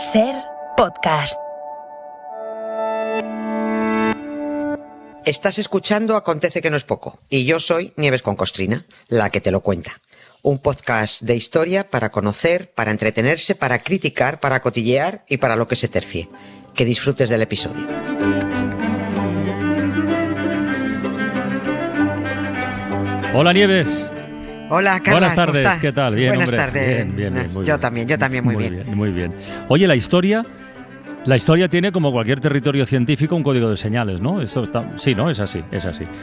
Ser Podcast. Estás escuchando Acontece que no es poco, y yo soy Nieves con Costrina, la que te lo cuenta. Un podcast de historia para conocer, para entretenerse, para criticar, para cotillear y para lo que se tercie. Que disfrutes del episodio. Hola Nieves. Hola Carla, buenas tardes, ¿cómo estás? ¿qué tal? Bien, buenas hombre. tardes. Bien, muy yo bien. también muy bien. Muy bien. Oye, la historia tiene, como cualquier territorio científico, un código de señales, ¿no? Sí, ¿no? Es así.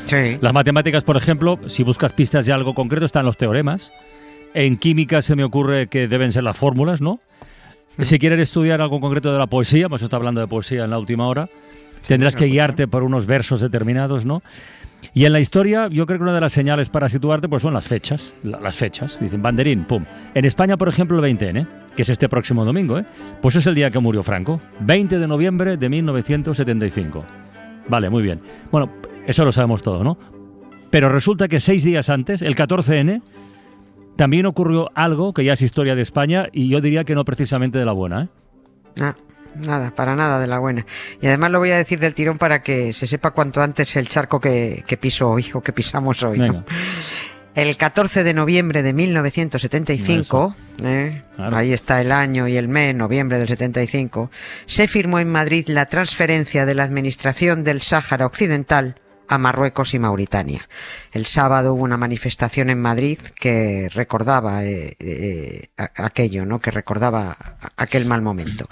Sí. Las matemáticas, por ejemplo, si buscas pistas de algo concreto, están los teoremas. En química se me ocurre que deben ser las fórmulas, ¿no? Si quieres estudiar algo concreto de la poesía, hemos estado hablando de poesía en la última hora, tendrás que guiarte por unos versos determinados, ¿no? Y en la historia, yo creo que una de las señales para situarte pues son las fechas. Las fechas. Dicen, banderín, pum. En España, por ejemplo, el 20N, que es este próximo domingo, pues es el día que murió Franco. 20 de noviembre de 1975. Vale, muy bien. Bueno, eso lo sabemos todo, ¿no? Pero resulta que 6 días antes, el 14N, también ocurrió algo que ya es historia de España y yo diría que no precisamente de la buena, ¿eh? Nada, para nada de la buena. Y además lo voy a decir del tirón para que se sepa cuanto antes el charco que piso hoy o que pisamos hoy, ¿no? El 14 de noviembre de 1975, claro. Ahí está el año y el mes, noviembre del 75, se firmó en Madrid la transferencia de la administración del Sáhara Occidental a Marruecos y Mauritania. El sábado hubo una manifestación en Madrid que recordaba aquello, ¿no? Que recordaba aquel mal momento.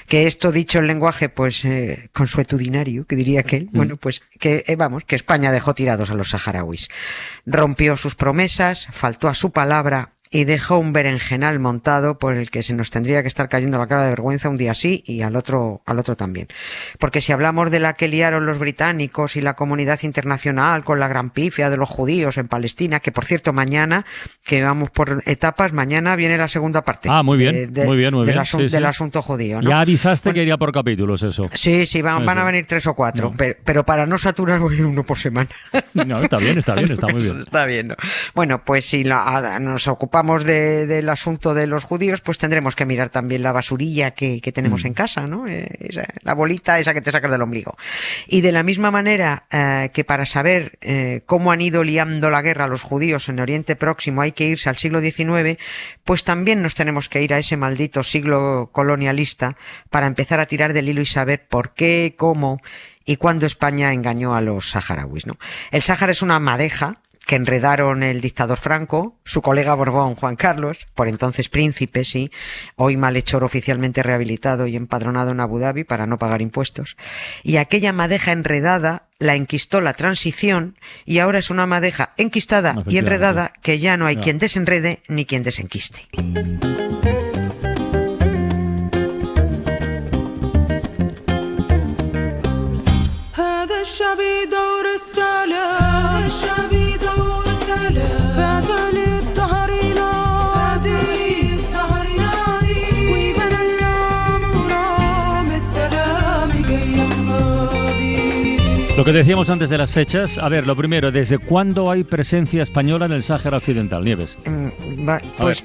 Que esto, dicho en lenguaje, pues, consuetudinario, que diría aquel, bueno, pues, que España dejó tirados a los saharauis. Rompió sus promesas, faltó a su palabra y dejó un berenjenal montado por el que se nos tendría que estar cayendo la cara de vergüenza un día sí y al otro también. Porque si hablamos de la que liaron los británicos y la comunidad internacional con la gran pifia de los judíos en Palestina, que por cierto mañana, que vamos por etapas, mañana viene la segunda parte. Muy bien. Del asunto judío, ¿no? Ya avisaste que iría por capítulos eso. Sí, van a venir 3 o 4, no. pero para no saturar voy a ir uno por semana. No, está bien, está muy bien. Está bien, ¿no? Bueno, pues si nos ocupamos del asunto de los judíos, pues tendremos que mirar también la basurilla que tenemos en casa, ¿no? La bolita esa que te sacas del ombligo. Y de la misma manera que para saber cómo han ido liando la guerra los judíos en Oriente Próximo hay que irse al siglo XIX, pues también nos tenemos que ir a ese maldito siglo colonialista para empezar a tirar del hilo y saber por qué, cómo y cuándo España engañó a los saharauis, ¿no? El Sáhara es una madeja que enredaron el dictador Franco, su colega Borbón Juan Carlos, por entonces príncipe, sí, hoy malhechor oficialmente rehabilitado y empadronado en Abu Dhabi para no pagar impuestos. Y aquella madeja enredada la enquistó la transición y ahora es una madeja enquistada y enredada que ya no hay quien desenrede ni quien desenquiste. Lo que decíamos antes de las fechas, a ver, lo primero, ¿desde cuándo hay presencia española en el Sáhara Occidental, Nieves? Pues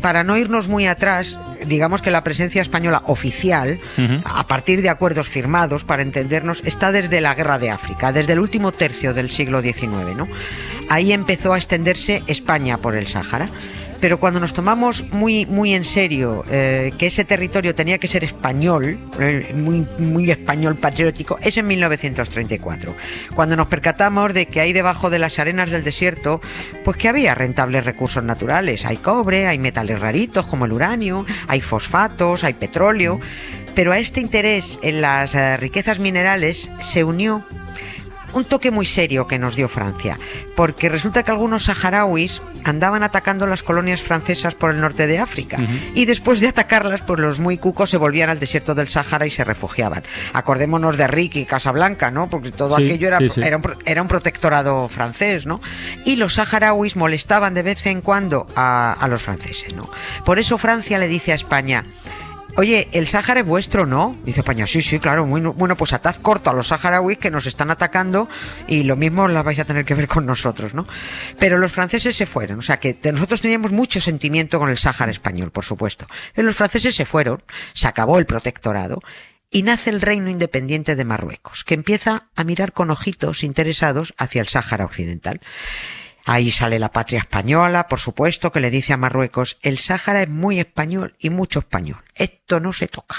para no irnos muy atrás, digamos que la presencia española oficial, a partir de acuerdos firmados, para entendernos, está desde la Guerra de África, desde el último tercio del siglo XIX, ¿no? Ahí empezó a extenderse España por el Sáhara. Pero cuando nos tomamos muy en serio que ese territorio tenía que ser español, muy español patriótico, es en 1934, cuando nos percatamos de que ahí debajo de las arenas del desierto, pues que había rentables recursos naturales. Hay cobre, hay metales raritos como el uranio, hay fosfatos, hay petróleo, pero a este interés en las riquezas minerales se unió un toque muy serio que nos dio Francia, porque resulta que algunos saharauis andaban atacando las colonias francesas por el norte de África y después de atacarlas, pues los muy cucos se volvían al desierto del Sáhara y se refugiaban. Acordémonos de Rick y Casablanca, ¿no? Porque todo aquello era un protectorado francés, ¿no? Y los saharauis molestaban de vez en cuando a los franceses, ¿no? Por eso Francia le dice a España: oye, el Sáhara es vuestro, ¿no? Dice España, sí, claro, bueno, pues atad corto a los saharauis que nos están atacando y lo mismo la vais a tener que ver con nosotros, ¿no? Pero los franceses se fueron, o sea que nosotros teníamos mucho sentimiento con el Sáhara español, por supuesto. Pero los franceses se fueron, se acabó el protectorado y nace el reino independiente de Marruecos, que empieza a mirar con ojitos interesados hacia el Sáhara occidental. Ahí sale la patria española, por supuesto, que le dice a Marruecos, el Sáhara es muy español y mucho español. Esto no se toca.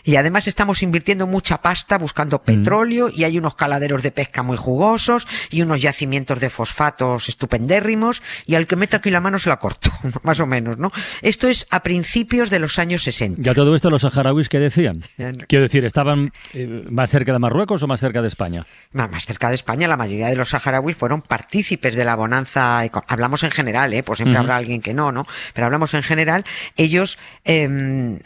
Y además estamos invirtiendo mucha pasta buscando petróleo y hay unos caladeros de pesca muy jugosos y unos yacimientos de fosfatos estupendérrimos y al que meta aquí la mano se la corto, más o menos, ¿no? Esto es a principios de los años 60. ¿Ya todo esto los saharauis qué decían? Quiero decir, ¿estaban más cerca de Marruecos o más cerca de España? Más cerca de España. La mayoría de los saharauis fueron partícipes de la bonanza. Hablamos en general, pues siempre habrá alguien que no, pero hablamos en general. Ellos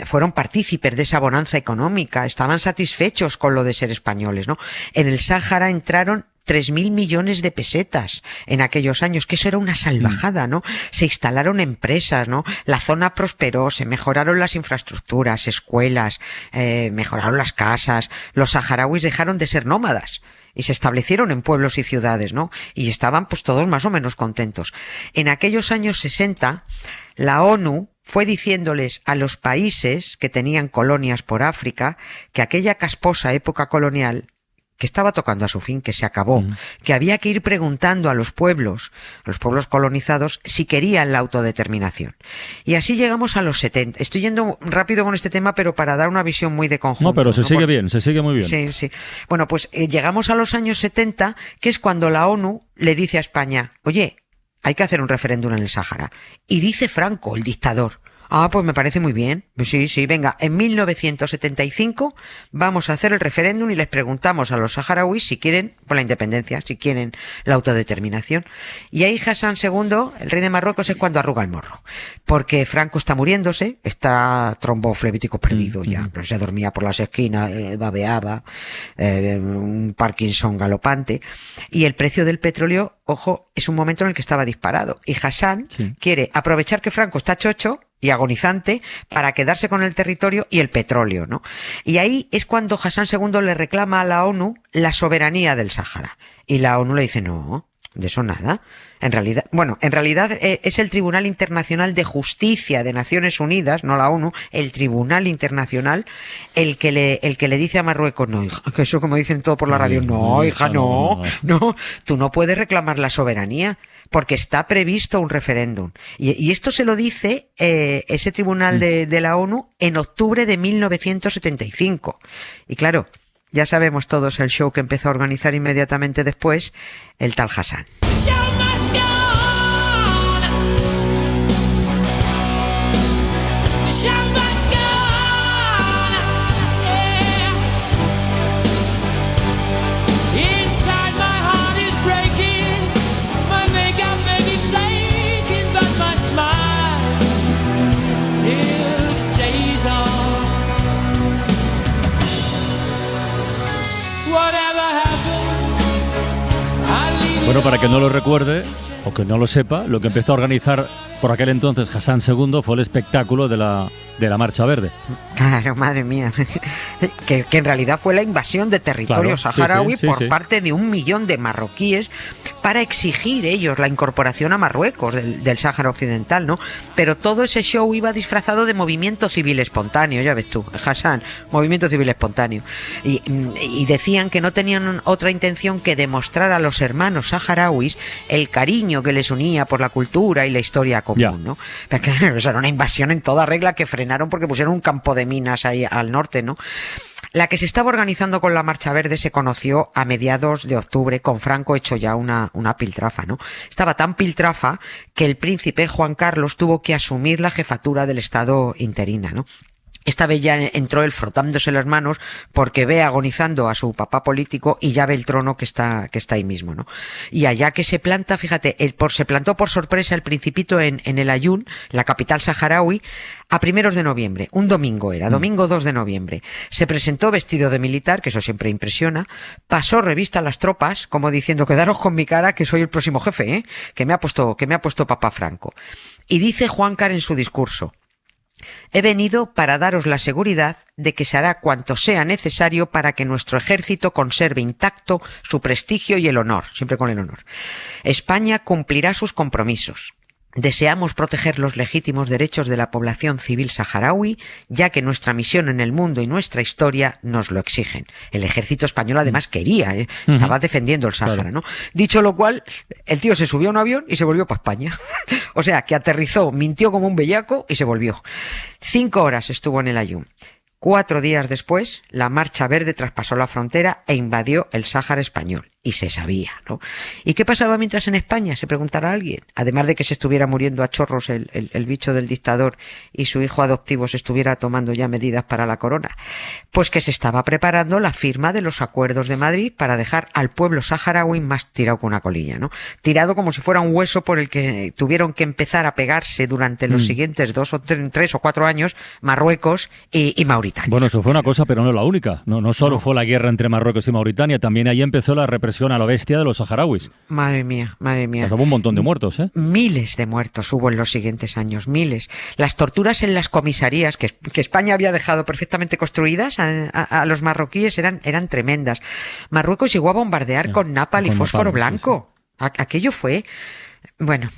fueron partícipes de esa bonanza económica, estaban satisfechos con lo de ser españoles, ¿no? En el Sáhara entraron 3.000 millones de pesetas en aquellos años, que eso era una salvajada, ¿no? Se instalaron empresas, ¿no? La zona prosperó, se mejoraron las infraestructuras, escuelas, mejoraron las casas. Los saharauis dejaron de ser nómadas y se establecieron en pueblos y ciudades, ¿no? Y estaban pues todos más o menos contentos. En aquellos años 60, la ONU fue diciéndoles a los países que tenían colonias por África que aquella casposa época colonial que estaba tocando a su fin, que se acabó, que había que ir preguntando a los pueblos colonizados, si querían la autodeterminación. Y así llegamos a los 70. Estoy yendo rápido con este tema, pero para dar una visión muy de conjunto. No, pero se sigue bien, se sigue muy bien. Sí. Bueno, pues llegamos a los años 70, que es cuando la ONU le dice a España, oye, hay que hacer un referéndum en el Sáhara. Y dice Franco, el dictador, pues me parece muy bien. Sí, venga, en 1975 vamos a hacer el referéndum y les preguntamos a los saharauis si quieren la independencia, si quieren la autodeterminación. Y ahí Hassan II, el rey de Marruecos, es cuando arruga el morro. Porque Franco está muriéndose, está tromboflebítico perdido ya, pero se dormía por las esquinas, babeaba, un Parkinson galopante. Y el precio del petróleo, ojo, es un momento en el que estaba disparado. Y Hassan quiere aprovechar que Franco está chocho y agonizante para quedarse con el territorio y el petróleo, ¿no? Y ahí es cuando Hassan II le reclama a la ONU la soberanía del Sáhara. Y la ONU le dice, no, de eso nada. En realidad es el Tribunal Internacional de Justicia de Naciones Unidas, no la ONU, el Tribunal Internacional, el que le dice a Marruecos, no, hija, que eso como dicen todo por la radio, no, hija, no, tú no puedes reclamar la soberanía, porque está previsto un referéndum. Y esto se lo dice ese tribunal de la ONU en octubre de 1975. Y claro, ya sabemos todos el show que empezó a organizar inmediatamente después el tal Hassan. Bueno, para que no lo recuerde o que no lo sepa, lo que empezó a organizar por aquel entonces Hassan II fue el espectáculo de la Marcha Verde. Claro, madre mía. que en realidad fue la invasión de territorio saharaui por parte de 1 millón de marroquíes para exigir ellos la incorporación a Marruecos del Sáhara Occidental, ¿no? Pero todo ese show iba disfrazado de movimiento civil espontáneo, ya ves tú, Hassan, movimiento civil espontáneo. Y decían que no tenían otra intención que demostrar a los hermanos saharauis el cariño que les unía por la cultura y la historia común, ¿no? Pero claro, eso era una invasión en toda regla que frenaron porque pusieron un campo de minas ahí al norte, ¿no? La que se estaba organizando con la Marcha Verde se conoció a mediados de octubre, con Franco hecho ya una piltrafa, ¿no? Estaba tan piltrafa que el príncipe Juan Carlos tuvo que asumir la jefatura del Estado interina, ¿no? Esta vez ya entró él frotándose las manos porque ve agonizando a su papá político y ya ve el trono que está ahí mismo, ¿no? Y allá que se planta, fíjate, se plantó por sorpresa el principito en el Ayun, la capital saharaui, a primeros de noviembre, un domingo era, domingo 2 de noviembre. Se presentó vestido de militar, que eso siempre impresiona, pasó revista a las tropas, como diciendo, quedaros con mi cara que soy el próximo jefe, que me ha puesto papá Franco. Y dice Juancar en su discurso, He venido para daros la seguridad de que se hará cuanto sea necesario para que nuestro ejército conserve intacto su prestigio y el honor, siempre con el honor. España cumplirá sus compromisos. Deseamos proteger los legítimos derechos de la población civil saharaui, ya que nuestra misión en el mundo y nuestra historia nos lo exigen. El ejército español además quería, estaba defendiendo el Sáhara, ¿no? Dicho lo cual, el tío se subió a un avión y se volvió para España. O sea, que aterrizó, mintió como un bellaco y se volvió. 5 horas estuvo en el Aaiún. 4 días después, la Marcha Verde traspasó la frontera e invadió el Sáhara español. Y se sabía, ¿no? ¿Y qué pasaba mientras en España? Se preguntará alguien. Además de que se estuviera muriendo a chorros el bicho del dictador y su hijo adoptivo se estuviera tomando ya medidas para la corona. Pues que se estaba preparando la firma de los acuerdos de Madrid para dejar al pueblo saharaui más tirado que una colilla, ¿no? Tirado como si fuera un hueso por el que tuvieron que empezar a pegarse durante los siguientes 2 o 3 o 4 años Marruecos y Mauritania. Bueno, eso fue una cosa, pero no la única. No solo fue la guerra entre Marruecos y Mauritania, también ahí empezó la represión a la bestia de los saharauis. Madre mía, madre mía. Hubo un montón de muertos, ¿eh? Miles de muertos hubo en los siguientes años, miles. Las torturas en las comisarías, que España había dejado perfectamente construidas a los marroquíes, eran tremendas. Marruecos llegó a bombardear con napalm y fósforo blanco. Sí. Aquello fue... Bueno,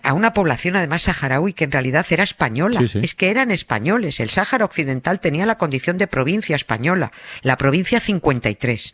a una población además saharaui que en realidad era española. Sí. Es que eran españoles. El Sáhara Occidental tenía la condición de provincia española, la provincia 53.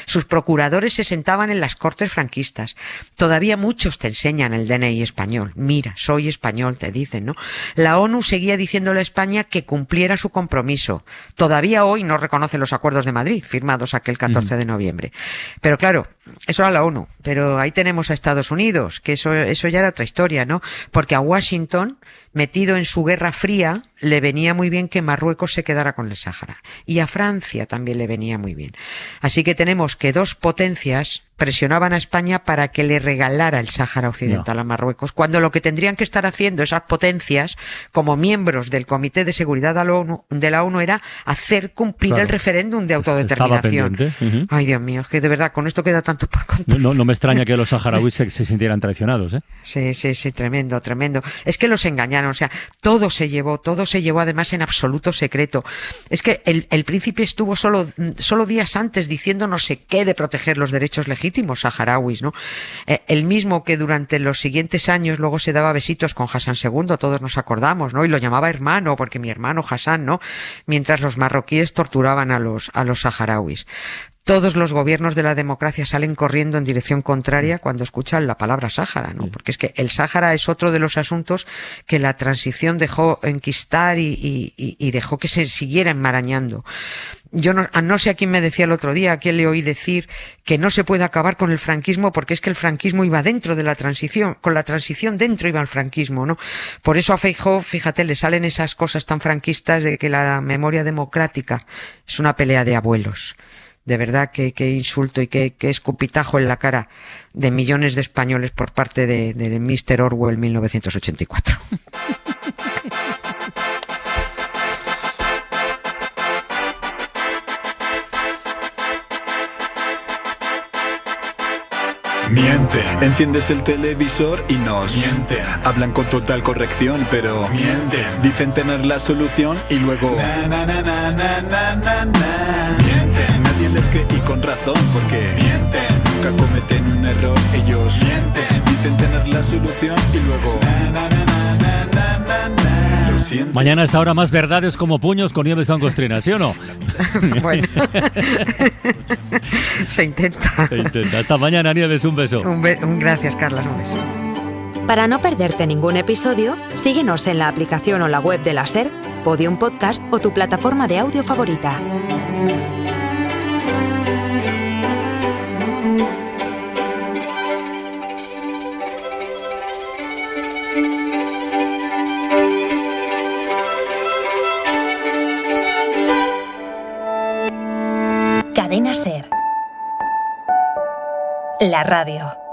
Sus procuradores se sentaban en las cortes franquistas. Todavía muchos te enseñan el DNI español. Mira, soy español, te dicen, ¿no? La ONU seguía diciéndole a España que cumpliera su compromiso. Todavía hoy no reconoce los acuerdos de Madrid, firmados aquel 14 de noviembre. Pero claro, eso era la ONU. Pero ahí tenemos a Estados Unidos, que eso ya era otra historia, ¿no? Porque a Washington, metido en su Guerra Fría, le venía muy bien que Marruecos se quedara con el Sáhara. Y a Francia también le venía muy bien. Así que tenemos que 2 potencias presionaban a España para que le regalara el Sáhara Occidental a Marruecos, cuando lo que tendrían que estar haciendo esas potencias, como miembros del Comité de Seguridad de la ONU, era hacer cumplir el referéndum de autodeterminación. Ay, Dios mío, es que de verdad, con esto queda tanto por contar. No me extraña que los saharauis se sintieran traicionados, ¿eh? Sí, tremendo. Es que los engañaron, o sea, todo se llevó además en absoluto secreto. Es que el príncipe estuvo solo días antes diciendo no sé qué de proteger los derechos legítimos saharauis, ¿no? El mismo que durante los siguientes años luego se daba besitos con Hassan II, todos nos acordamos, ¿no? Y lo llamaba hermano, porque mi hermano Hassan, ¿no? Mientras los marroquíes torturaban a los saharauis. Todos los gobiernos de la democracia salen corriendo en dirección contraria cuando escuchan la palabra Sáhara, ¿no? Porque es que el Sáhara es otro de los asuntos que la transición dejó enquistar y dejó que se siguiera enmarañando. Yo no sé a quién me decía el otro día, a quién le oí decir que no se puede acabar con el franquismo porque es que el franquismo iba dentro de la transición, con la transición dentro iba el franquismo, ¿no? Por eso a Feijóo, fíjate, le salen esas cosas tan franquistas de que la memoria democrática es una pelea de abuelos. De verdad, qué insulto y qué escupitajo en la cara de millones de españoles por parte de Mr. Orwell 1984. Mienten, enciendes el televisor y nos mienten. Hablan con total corrección, pero mienten. Dicen tener la solución y luego mienten. Nadie les cree y con razón, porque mienten. Nunca cometen un error, ellos mienten. Dicen tener la solución y luego lo sienten. Mañana a esta hora más verdades como puños con Nieves con Costrina, ¿sí o no? Bueno. Se intenta. Hasta mañana, Nieves, un beso. Gracias, Carlas, un beso. Para no perderte ningún episodio, síguenos en la aplicación o la web de la SER, Podium Podcast o tu plataforma de audio favorita. Cadena SER. La radio.